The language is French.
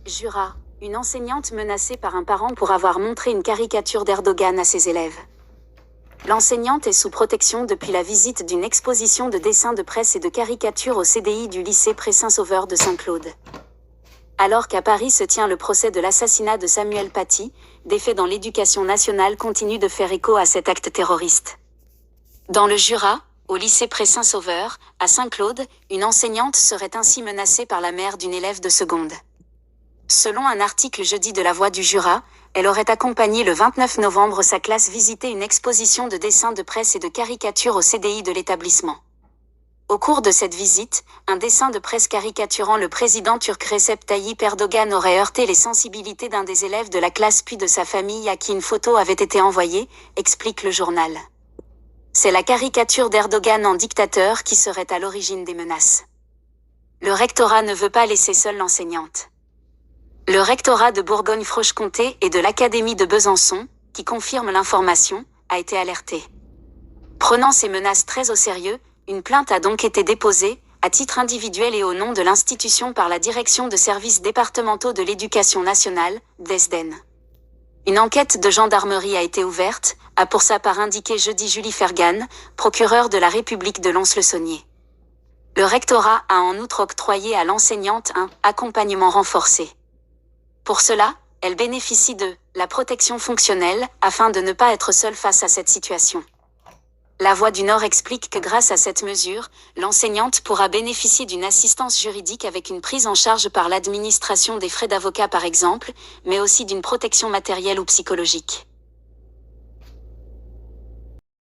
Jura, une enseignante menacée par un parent pour avoir montré une caricature d'Erdogan à ses élèves. L'enseignante est sous protection depuis la visite d'une exposition de dessins de presse et de caricatures au CDI du lycée Pré-Saint-Sauveur de Saint-Claude. Alors qu'à Paris se tient le procès de l'assassinat de Samuel Paty, des faits dans l'éducation nationale continuent de faire écho à cet acte terroriste. Dans le Jura, au lycée Pré-Saint-Sauveur, à Saint-Claude, une enseignante serait ainsi menacée par la mère d'une élève de seconde. Selon un article jeudi de La Voix du Jura, elle aurait accompagné le 29 novembre sa classe visiter une exposition de dessins de presse et de caricatures au CDI de l'établissement. Au cours de cette visite, un dessin de presse caricaturant le président turc Recep Tayyip Erdogan aurait heurté les sensibilités d'un des élèves de la classe puis de sa famille à qui une photo avait été envoyée, explique le journal. C'est la caricature d'Erdogan en dictateur qui serait à l'origine des menaces. Le rectorat ne veut pas laisser seule l'enseignante. Le rectorat de Bourgogne-Franche-Comté et de l'Académie de Besançon, qui confirme l'information, a été alerté. Prenant ces menaces très au sérieux, une plainte a donc été déposée, à titre individuel et au nom de l'institution par la Direction de services départementaux de l'éducation nationale, DSDEN. Une enquête de gendarmerie a été ouverte, a pour sa part indiqué jeudi Julie Fergan, procureure de la République de Lons-le-Saunier. Le rectorat a en outre octroyé à l'enseignante un « accompagnement renforcé ». Pour cela, elle bénéficie de la protection fonctionnelle afin de ne pas être seule face à cette situation. La Voix du Nord explique que grâce à cette mesure, l'enseignante pourra bénéficier d'une assistance juridique avec une prise en charge par l'administration des frais d'avocat par exemple, mais aussi d'une protection matérielle ou psychologique.